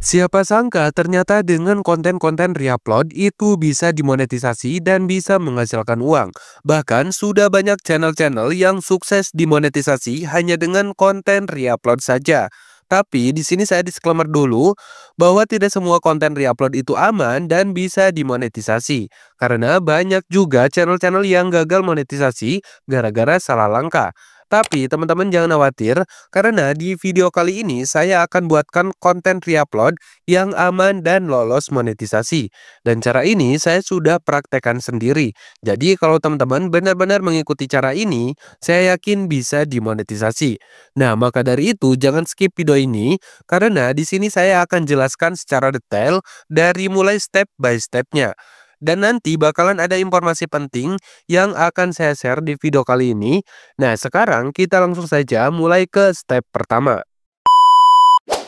Siapa sangka ternyata dengan konten-konten reupload itu bisa dimonetisasi dan bisa menghasilkan uang. Bahkan sudah banyak channel-channel yang sukses dimonetisasi hanya dengan konten reupload saja. Tapi di sini saya disclaimer dulu bahwa tidak semua konten reupload itu aman dan bisa dimonetisasi. Karena banyak juga channel-channel yang gagal monetisasi gara-gara salah langkah. Tapi teman-teman jangan khawatir, karena di video kali ini saya akan buatkan konten reupload yang aman dan lolos monetisasi. Dan cara ini saya sudah praktekkan sendiri. Jadi kalau teman-teman benar-benar mengikuti cara ini, saya yakin bisa dimonetisasi. Nah, maka dari itu jangan skip video ini, karena di sini saya akan jelaskan secara detail dari mulai step by stepnya. Dan nanti bakalan ada informasi penting yang akan saya share di video kali ini. Nah, sekarang kita langsung saja mulai ke step pertama.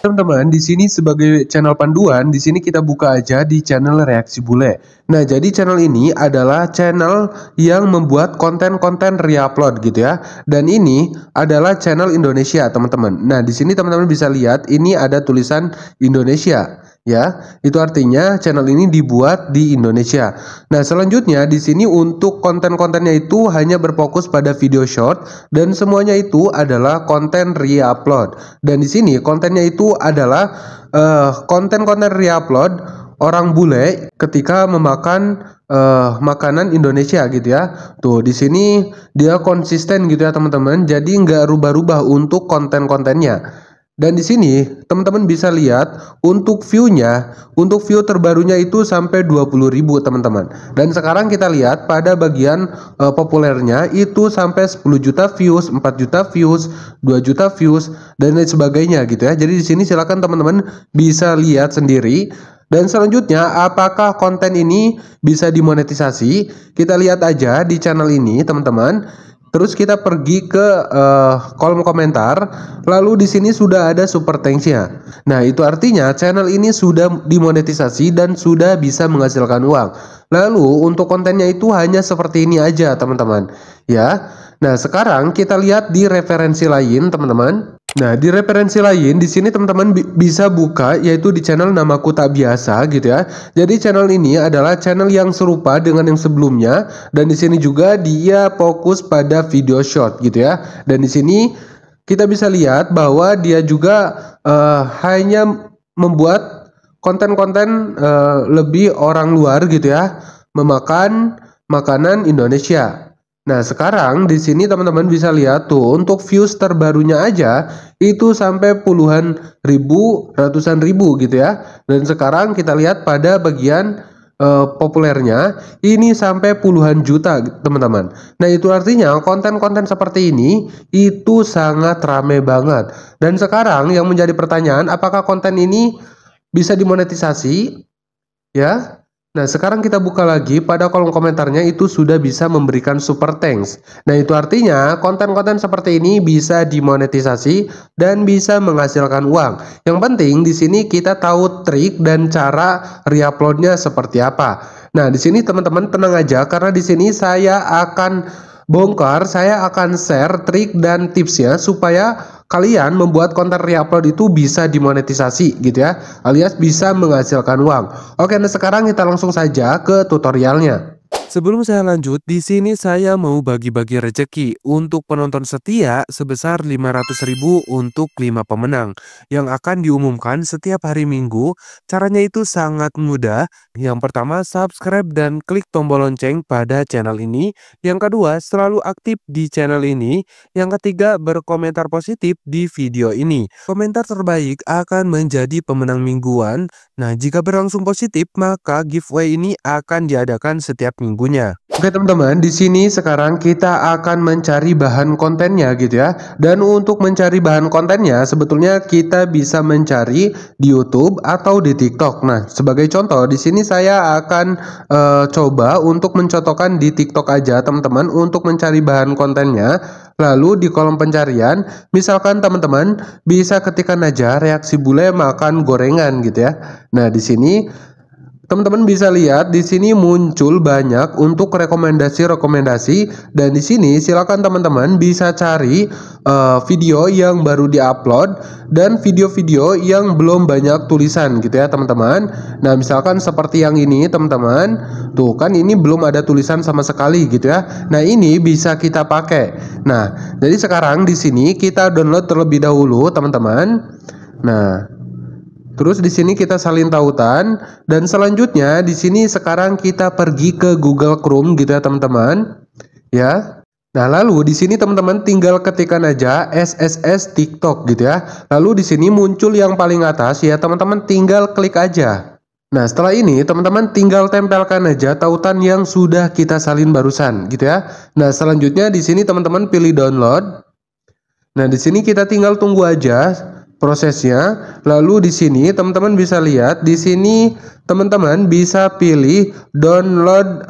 Teman-teman, di sini sebagai channel panduan, di sini kita buka aja di channel Reaksi Bule. Nah, jadi channel ini adalah channel yang membuat konten-konten reupload gitu ya. Dan ini adalah channel Indonesia, teman-teman. Nah, di sini teman-teman bisa lihat ini ada tulisan Indonesia. Ya, itu artinya channel ini dibuat di Indonesia. Nah, selanjutnya di sini untuk konten-kontennya itu hanya berfokus pada video short dan semuanya itu adalah konten reupload. Dan di sini kontennya itu adalah konten-konten reupload orang bule ketika memakan makanan Indonesia gitu ya. Tuh di sini dia konsisten gitu ya teman-teman. Jadi nggak rubah-rubah untuk konten-kontennya. Dan di sini teman-teman bisa lihat untuk view-nya, untuk view terbarunya itu sampai 20.000 teman-teman. Dan sekarang kita lihat pada bagian populernya itu sampai 10 juta views, 4 juta views, 2 juta views dan lain sebagainya gitu ya. Jadi di sini silakan teman-teman bisa lihat sendiri. Dan selanjutnya apakah konten ini bisa dimonetisasi? Kita lihat aja di channel ini teman-teman. Terus kita pergi ke kolom komentar, lalu di sini sudah ada super thanks-nya. Nah, itu artinya channel ini sudah dimonetisasi dan sudah bisa menghasilkan uang. Lalu untuk kontennya itu hanya seperti ini aja, teman-teman. Ya. Nah, sekarang kita lihat di referensi lain, teman-teman. Nah, di referensi lain di sini teman-teman bisa buka yaitu di channel Namaku Tak Biasa gitu ya. Jadi channel ini adalah channel yang serupa dengan yang sebelumnya dan di sini juga dia fokus pada video short gitu ya. Dan di sini kita bisa lihat bahwa dia juga hanya membuat konten-konten lebih orang luar gitu ya, memakan makanan Indonesia. Nah, sekarang di sini teman-teman bisa lihat tuh untuk views terbarunya aja itu sampai puluhan ribu, ratusan ribu gitu ya. Dan sekarang kita lihat pada bagian populernya ini sampai puluhan juta teman-teman. Nah, itu artinya konten-konten seperti ini itu sangat rame banget. Dan sekarang yang menjadi pertanyaan, apakah konten ini bisa dimonetisasi? Ya. Nah, sekarang kita buka lagi pada kolom komentarnya itu sudah bisa memberikan super thanks. Nah, itu artinya konten-konten seperti ini bisa dimonetisasi dan bisa menghasilkan uang. Yang penting di sini kita tahu trik dan cara reuploadnya seperti apa. Nah, di sini teman-teman tenang aja karena di sini saya akan bongkar, saya akan share trik dan tipsnya supaya kalian membuat konten reupload itu bisa dimonetisasi gitu ya, alias bisa menghasilkan uang. Oke, nah sekarang kita langsung saja ke tutorialnya. Sebelum saya lanjut, di sini saya mau bagi-bagi rezeki untuk penonton setia sebesar 500.000 untuk 5 pemenang yang akan diumumkan setiap hari Minggu. Caranya itu sangat mudah. Yang pertama, subscribe dan klik tombol lonceng pada channel ini. Yang kedua, selalu aktif di channel ini. Yang ketiga, berkomentar positif di video ini. Komentar terbaik akan menjadi pemenang mingguan. Nah, jika berlangsung positif, maka giveaway ini akan diadakan setiap minggunya. Oke teman-teman, di sini sekarang kita akan mencari bahan kontennya gitu ya. Dan untuk mencari bahan kontennya, sebetulnya kita bisa mencari di YouTube atau di TikTok. Nah, sebagai contoh, di sini saya akan coba untuk mencontohkan di TikTok aja teman-teman untuk mencari bahan kontennya. Lalu di kolom pencarian, misalkan teman-teman bisa ketikkan aja reaksi bule makan gorengan gitu ya. Nah, di sini teman-teman bisa lihat di sini muncul banyak untuk rekomendasi-rekomendasi, dan di sini silakan teman-teman bisa cari video yang baru diupload dan video-video yang belum banyak tulisan gitu ya teman-teman. Nah, misalkan seperti yang ini teman-teman, tuh kan ini belum ada tulisan sama sekali gitu ya. Nah, ini bisa kita pakai. Nah, jadi sekarang di sini kita download terlebih dahulu teman-teman. Nah, terus di sini kita salin tautan, dan selanjutnya di sini sekarang kita pergi ke Google Chrome gitu ya teman-teman. Ya. Nah, lalu di sini teman-teman tinggal ketikkan aja SSS TikTok gitu ya. Lalu di sini muncul yang paling atas ya teman-teman, tinggal klik aja. Nah, setelah ini teman-teman tinggal tempelkan aja tautan yang sudah kita salin barusan gitu ya. Nah, selanjutnya di sini teman-teman pilih download. Nah, di sini kita tinggal tunggu aja prosesnya. Lalu di sini teman-teman bisa lihat, di sini teman-teman bisa pilih download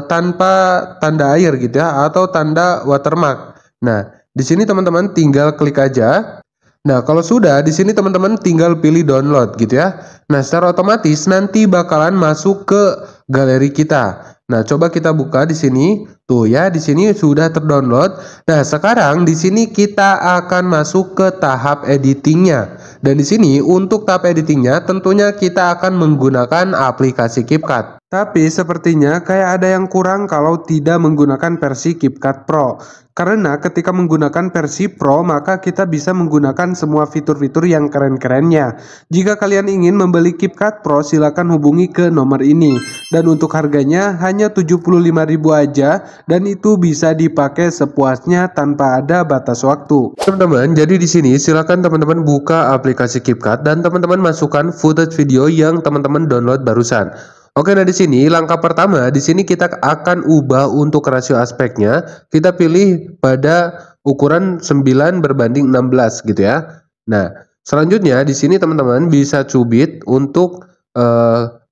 tanpa tanda air gitu ya, atau tanda watermark. Nah, di sini teman-teman tinggal klik aja. Nah, kalau sudah di sini teman-teman tinggal pilih download gitu ya. Nah, secara otomatis nanti bakalan masuk ke galeri kita. Nah, coba kita buka di sini. Tuh ya, di sini sudah terdownload. Nah, sekarang di sini kita akan masuk ke tahap editingnya. Dan di sini untuk tahap editingnya tentunya kita akan menggunakan aplikasi CapCut. Tapi sepertinya kayak ada yang kurang kalau tidak menggunakan versi CapCut Pro. Karena ketika menggunakan versi Pro, maka kita bisa menggunakan semua fitur-fitur yang keren-kerennya. Jika kalian ingin membeli CapCut Pro, silakan hubungi ke nomor ini. Dan untuk harganya hanya 75.000 aja, dan itu bisa dipakai sepuasnya tanpa ada batas waktu. Teman-teman, jadi di sini silakan teman-teman buka aplikasi CapCut dan teman-teman masukkan footage video yang teman-teman download barusan. Oke, nah di sini langkah pertama, di sini kita akan ubah untuk rasio aspeknya. Kita pilih pada ukuran 9:16 gitu ya. Nah, selanjutnya di sini teman-teman bisa cubit untuk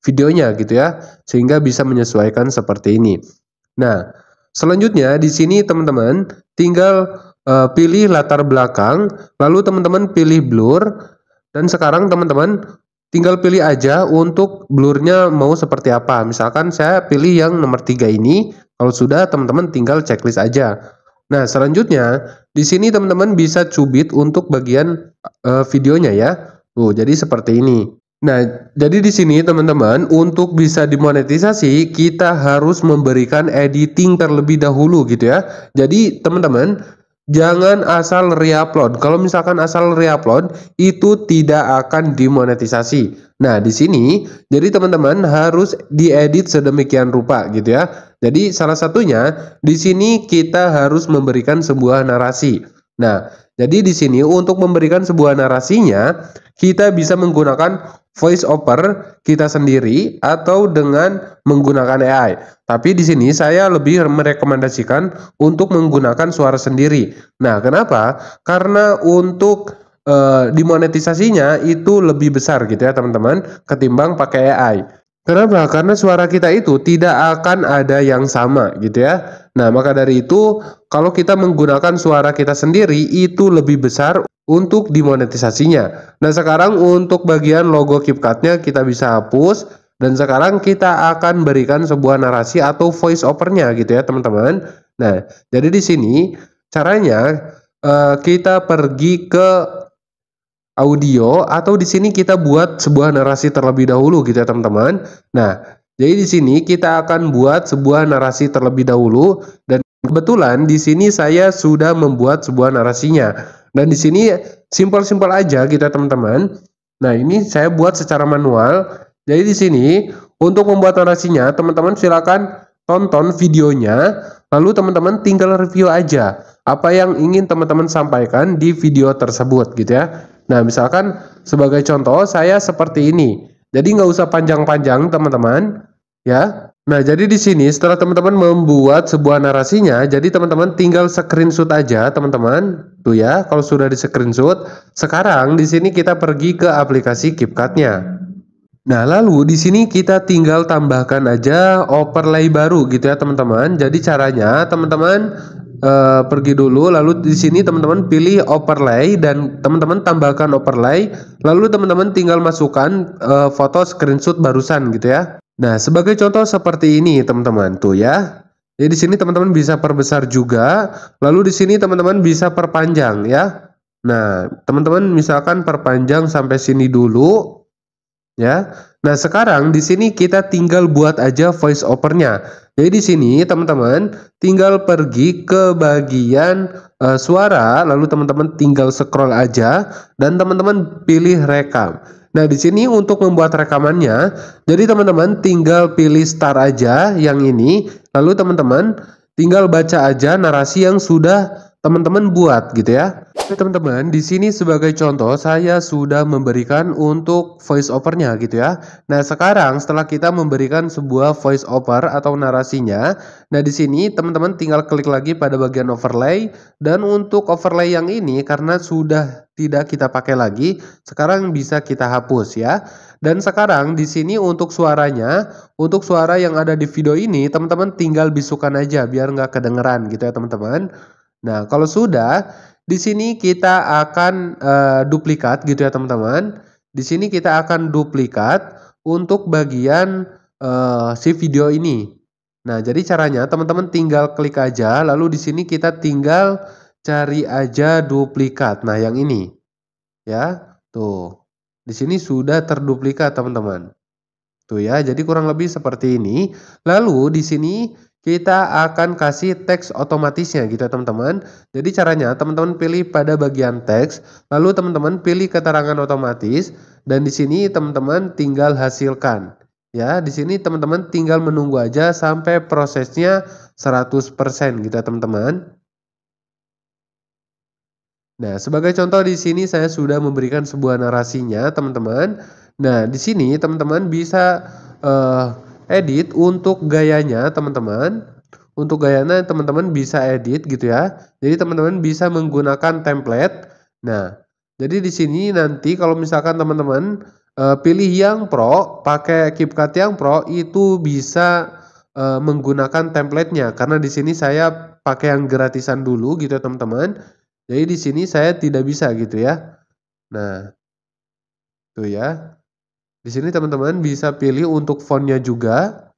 videonya gitu ya, sehingga bisa menyesuaikan seperti ini. Nah, selanjutnya di sini teman-teman tinggal pilih latar belakang, lalu teman-teman pilih blur, dan sekarang teman-teman tinggal pilih aja untuk blurnya mau seperti apa. Misalkan saya pilih yang nomor 3 ini. Kalau sudah teman-teman tinggal checklist aja. Nah, selanjutnya di sini teman-teman bisa cubit untuk bagian videonya ya. Tuh, jadi seperti ini. Nah, jadi di sini teman-teman untuk bisa dimonetisasi kita harus memberikan editing terlebih dahulu gitu ya. Jadi teman-teman jangan asal reupload. Kalau misalkan asal reupload itu tidak akan dimonetisasi. Nah, di sini jadi teman-teman harus diedit sedemikian rupa gitu ya. Jadi salah satunya di sini kita harus memberikan sebuah narasi. Nah, jadi di sini untuk memberikan sebuah narasinya kita bisa menggunakan voice over kita sendiri atau dengan menggunakan AI. Tapi di sini saya lebih merekomendasikan untuk menggunakan suara sendiri. Nah, kenapa? Karena untuk dimonetisasinya itu lebih besar gitu ya teman-teman, ketimbang pakai AI. Kenapa? Karena suara kita itu tidak akan ada yang sama gitu ya. Nah, maka dari itu kalau kita menggunakan suara kita sendiri itu lebih besar untuk dimonetisasinya. Nah, sekarang untuk bagian logo CapCut-nya kita bisa hapus, dan sekarang kita akan berikan sebuah narasi atau voice over-nya gitu ya teman-teman. Nah, jadi di sini caranya kita pergi ke audio, atau di sini kita buat sebuah narasi terlebih dahulu gitu ya teman-teman. Nah, jadi di sini kita akan buat sebuah narasi terlebih dahulu, dan kebetulan di sini saya sudah membuat sebuah narasinya. Dan di sini simpel-simpel aja gitu ya teman-teman. Nah, ini saya buat secara manual. Jadi di sini untuk membuat narasinya teman-teman silakan tonton videonya, lalu teman-teman tinggal review aja apa yang ingin teman-teman sampaikan di video tersebut gitu ya. Nah, misalkan sebagai contoh saya seperti ini. Jadi nggak usah panjang-panjang teman-teman ya. Nah, jadi di sini setelah teman-teman membuat sebuah narasinya, jadi teman-teman tinggal screenshot aja teman-teman. Tuh ya, kalau sudah di screenshot, sekarang di sini kita pergi ke aplikasi CapCut-nya. Nah, lalu di sini kita tinggal tambahkan aja overlay baru gitu ya teman-teman. Jadi caranya teman-teman pergi dulu, lalu di sini teman-teman pilih overlay dan teman-teman tambahkan overlay, lalu teman-teman tinggal masukkan foto screenshot barusan gitu ya. Nah, sebagai contoh seperti ini teman-teman tuh ya. Jadi di sini teman-teman bisa perbesar juga, lalu di sini teman-teman bisa perpanjang ya. Nah, teman-teman misalkan perpanjang sampai sini dulu ya. Nah, sekarang di sini kita tinggal buat aja voice overnya. Jadi di sini teman-teman tinggal pergi ke bagian suara, lalu teman-teman tinggal scroll aja dan teman-teman pilih rekam. Nah, di sini untuk membuat rekamannya, jadi teman-teman tinggal pilih start aja yang ini, lalu teman-teman tinggal baca aja narasi yang sudah teman-teman buat gitu ya. Oke teman-teman, di sini sebagai contoh saya sudah memberikan untuk voice overnya gitu ya. Nah, sekarang setelah kita memberikan sebuah voice over atau narasinya, nah di sini teman-teman tinggal klik lagi pada bagian overlay dan untuk overlay yang ini karena sudah tidak kita pakai lagi, sekarang bisa kita hapus ya. Dan sekarang di sini untuk suaranya, untuk suara yang ada di video ini teman-teman tinggal bisukan aja biar nggak kedengeran gitu ya teman-teman. Nah, kalau sudah di sini kita akan duplikat gitu ya teman-teman. Di sini kita akan duplikat untuk bagian si video ini. Nah, jadi caranya teman-teman tinggal klik aja, lalu di sini kita tinggal cari aja duplikat. Nah, yang ini ya, tuh. Di sini sudah terduplikat teman-teman. Tuh ya, jadi kurang lebih seperti ini. Lalu di sini kita akan kasih teks otomatisnya gitu ya teman-teman. Jadi caranya teman-teman pilih pada bagian teks, lalu teman-teman pilih keterangan otomatis dan di sini teman-teman tinggal hasilkan. Ya, di sini teman-teman tinggal menunggu aja sampai prosesnya 100% gitu ya teman-teman. Nah, sebagai contoh di sini saya sudah memberikan sebuah narasinya, teman-teman. Nah, di sini teman-teman bisa edit untuk gayanya, teman-teman. Untuk gayanya teman-teman bisa edit gitu ya. Jadi teman-teman bisa menggunakan template. Nah, jadi di sini nanti kalau misalkan teman-teman pilih yang Pro, pakai CapCut yang Pro itu bisa menggunakan templatenya karena di sini saya pakai yang gratisan dulu gitu ya, teman-teman. Jadi di sini saya tidak bisa gitu ya. Nah, tuh ya. Di sini teman-teman bisa pilih untuk fontnya juga.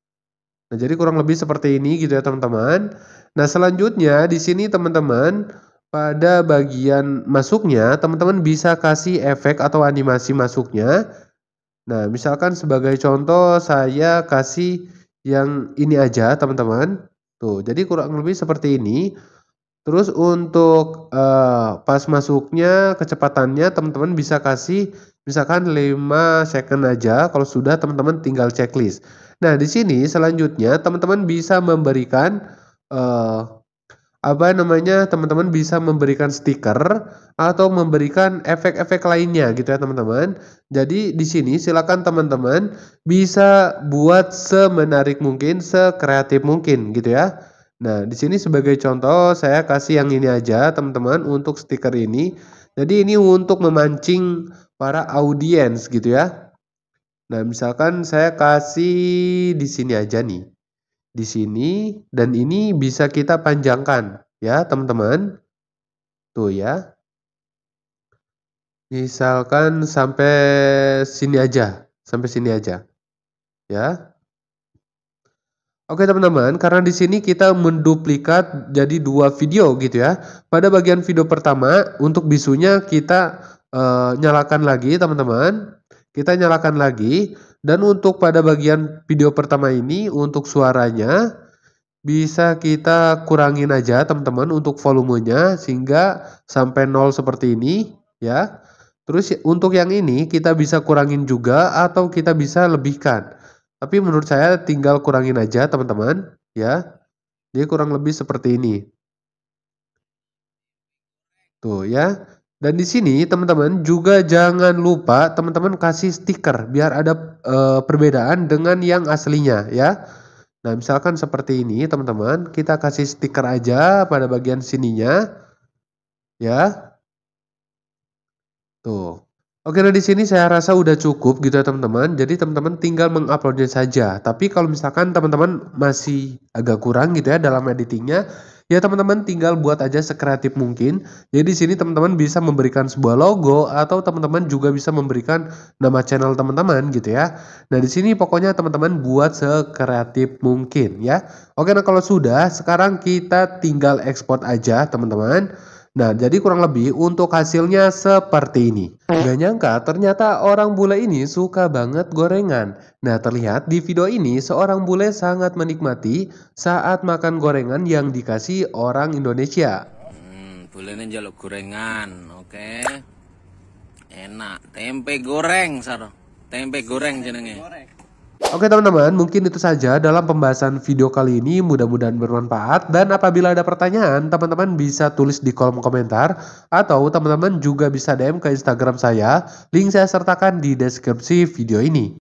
Nah, jadi kurang lebih seperti ini gitu ya teman-teman. Nah, selanjutnya di sini teman-teman pada bagian masuknya teman-teman bisa kasih efek atau animasi masuknya. Nah, misalkan sebagai contoh saya kasih yang ini aja teman-teman. Tuh, jadi kurang lebih seperti ini. Terus untuk pas masuknya kecepatannya teman-teman bisa kasih misalkan 5 second aja, kalau sudah teman-teman tinggal checklist. Nah, di sini selanjutnya teman-teman bisa memberikan teman-teman bisa memberikan stiker atau memberikan efek-efek lainnya gitu ya teman-teman. Jadi di sini silakan teman-teman bisa buat semenarik mungkin, sekreatif mungkin gitu ya. Nah, di sini sebagai contoh saya kasih yang ini aja teman-teman untuk stiker ini. Jadi ini untuk memancing para audiens gitu ya. Nah, misalkan saya kasih di sini aja nih. Di sini dan ini bisa kita panjangkan ya, teman-teman. Tuh ya. Misalkan sampai sini aja, sampai sini aja. Ya. Oke teman-teman, karena di sini kita menduplikat jadi 2 video gitu ya. Pada bagian video pertama untuk bisunya kita nyalakan lagi teman-teman. Kita nyalakan lagi dan untuk pada bagian video pertama ini untuk suaranya bisa kita kurangin aja teman-teman untuk volumenya sehingga sampai 0 seperti ini ya. Terus untuk yang ini kita bisa kurangin juga atau kita bisa lebihkan. Tapi menurut saya tinggal kurangin aja teman-teman ya. Jadi kurang lebih seperti ini. Tuh ya. Dan di sini teman-teman juga jangan lupa teman-teman kasih stiker biar ada perbedaan dengan yang aslinya ya. Nah, misalkan seperti ini teman-teman, kita kasih stiker aja pada bagian sininya ya. Tuh. Oke, nah di sini saya rasa udah cukup gitu ya teman-teman. Jadi teman-teman tinggal menguploadnya saja. Tapi kalau misalkan teman-teman masih agak kurang gitu ya dalam editingnya, Ya teman-teman tinggal buat aja sekreatif mungkin. Jadi di sini teman-teman bisa memberikan sebuah logo atau teman-teman juga bisa memberikan nama channel teman-teman gitu ya. Nah di sini pokoknya teman-teman buat sekreatif mungkin ya. Oke, nah kalau sudah sekarang kita tinggal ekspor aja teman-teman. Nah, jadi kurang lebih untuk hasilnya seperti ini. Gak nyangka ternyata orang bule ini suka banget gorengan. Nah, terlihat di video ini seorang bule sangat menikmati saat makan gorengan yang dikasih orang Indonesia. Bule ini jaluk gorengan, oke. Enak, tempe goreng, Sar. Tempe goreng jenenge. Oke teman-teman, mungkin itu saja dalam pembahasan video kali ini. Mudah-mudahan bermanfaat. Dan apabila ada pertanyaan, teman-teman bisa tulis di kolom komentar. Atau teman-teman juga bisa DM ke Instagram saya. Link saya sertakan di deskripsi video ini.